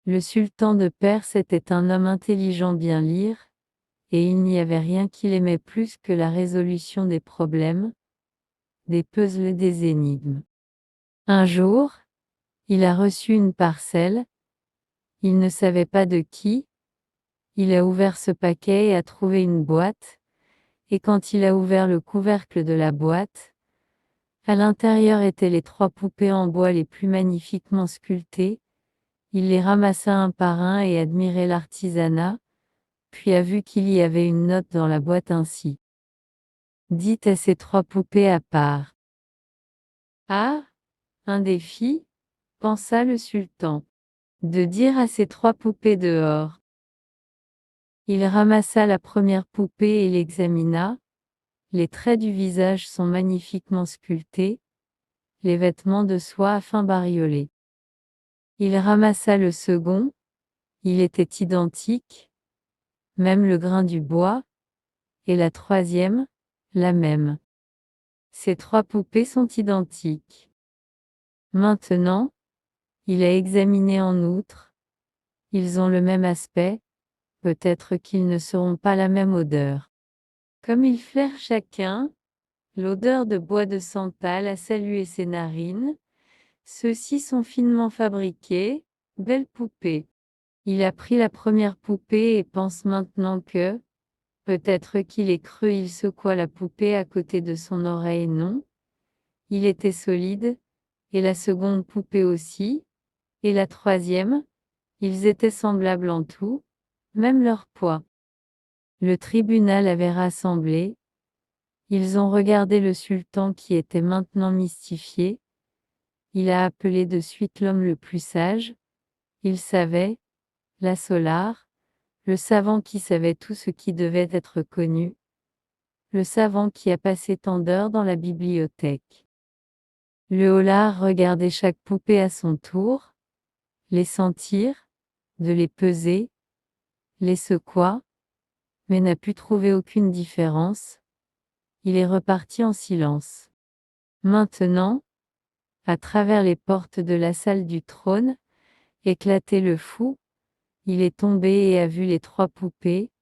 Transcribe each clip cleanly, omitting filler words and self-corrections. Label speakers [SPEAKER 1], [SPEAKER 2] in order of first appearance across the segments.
[SPEAKER 1] Le sultan de Perse était un homme intelligent bien lire, et il n'y avait rien qu'il aimait plus que la résolution des problèmes, des puzzles et des énigmes. Un jour, il a reçu une parcelle, il ne savait pas de qui, il a ouvert ce paquet et a trouvé une boîte, et quand il a ouvert le couvercle de la boîte, à l'intérieur étaient les 3 poupées en bois les plus magnifiquement sculptées. Il les ramassa un par un et admirait l'artisanat, puis a vu qu'il y avait une note dans la boîte ainsi. Dites à ces 3 poupées à part. Ah, un défi, pensa le sultan, de dire à ces 3 poupées dehors. Il ramassa la première poupée et l'examina. Les traits du visage sont magnifiquement sculptés, les vêtements de soie fin bariolés. Il ramassa le second, il était identique, même le grain du bois, et la troisième, la même. Ces 3 poupées sont identiques. Maintenant, il a examiné en outre. Ils ont le même aspect, peut-être qu'ils ne seront pas la même odeur. Comme ils flairent chacun, l'odeur de bois de santal a salué ses narines. Ceux-ci sont finement fabriqués, belles poupées. Il a pris la première poupée et pense maintenant que, peut-être qu'il est creux, il secoua la poupée à côté de son oreille. Non, il était solide, et la seconde poupée aussi, et la troisième, ils étaient semblables en tout, même leur poids. Le tribunal avait rassemblé, ils ont regardé le sultan qui était maintenant mystifié. Il a appelé de suite l'homme le plus sage, il savait, la Solar, le savant qui savait tout ce qui devait être connu, le savant qui a passé tant d'heures dans la bibliothèque. Le Hollar regardait chaque poupée à son tour, les sentir, de les peser, les secoua, mais n'a pu trouver aucune différence. Il est reparti en silence. Maintenant, à travers les portes de la salle du trône, éclatait le fou, il est tombé et a vu les 3 poupées,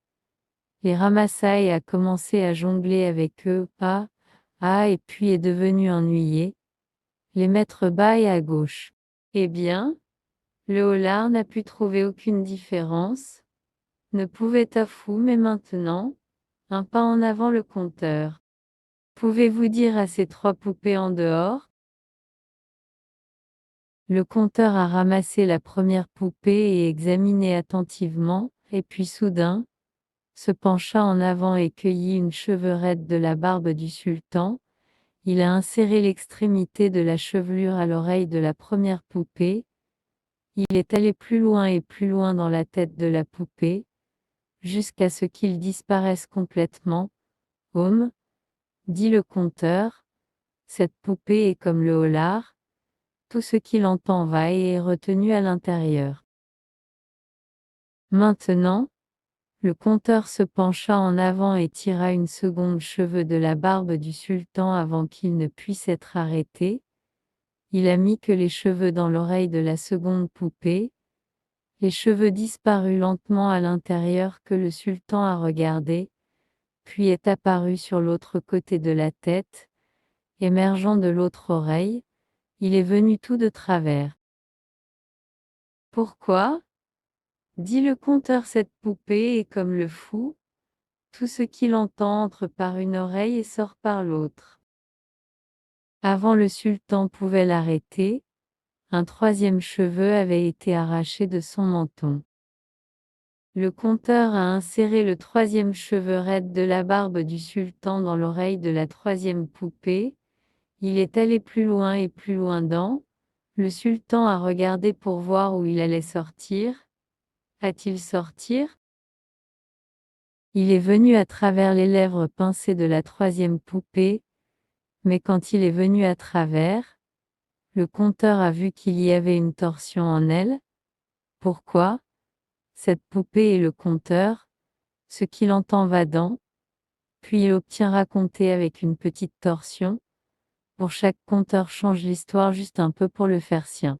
[SPEAKER 1] les ramassa et a commencé à jongler avec eux, et puis est devenu ennuyé, les mettre bas et à gauche. Eh bien, le Hollar n'a pu trouver aucune différence, ne pouvait à fou, mais maintenant, un pas en avant le compteur. Pouvez-vous dire à ces 3 poupées en dehors? Le compteur a ramassé la première poupée et examiné attentivement, et puis soudain, se pencha en avant et cueillit une cheverette de la barbe du sultan. Il a inséré l'extrémité de la chevelure à l'oreille de la première poupée. Il est allé plus loin et plus loin dans la tête de la poupée, jusqu'à ce qu'il disparaisse complètement. Home, dit le conteur, cette poupée est comme le Hollar, tout ce qu'il entend va et est retenu à l'intérieur. Maintenant, le conteur se pencha en avant et tira une seconde cheveux de la barbe du sultan avant qu'il ne puisse être arrêté. Il a mis que les cheveux dans l'oreille de la seconde poupée. Les cheveux disparus lentement à l'intérieur que le sultan a regardé, puis est apparu sur l'autre côté de la tête, émergeant de l'autre oreille. Il est venu tout de travers. Pourquoi? Dit le conteur, cette poupée est comme le fou, tout ce qu'il entend entre par une oreille et sort par l'autre. Avant le sultan pouvait l'arrêter, un troisième cheveu avait été arraché de son menton. Le conteur a inséré le troisième cheverette de la barbe du sultan dans l'oreille de la troisième poupée. Il est allé plus loin et plus loin dans. Le sultan a regardé pour voir où il allait sortir. A-t-il sortir? Il est venu à travers les lèvres pincées de la troisième poupée, mais quand il est venu à travers, le conteur a vu qu'il y avait une torsion en elle. Pourquoi? Cette poupée est le conteur, ce qu'il entend va dans, puis il obtient raconter avec une petite torsion. Pour chaque conteur change l'histoire juste un peu pour le faire sien.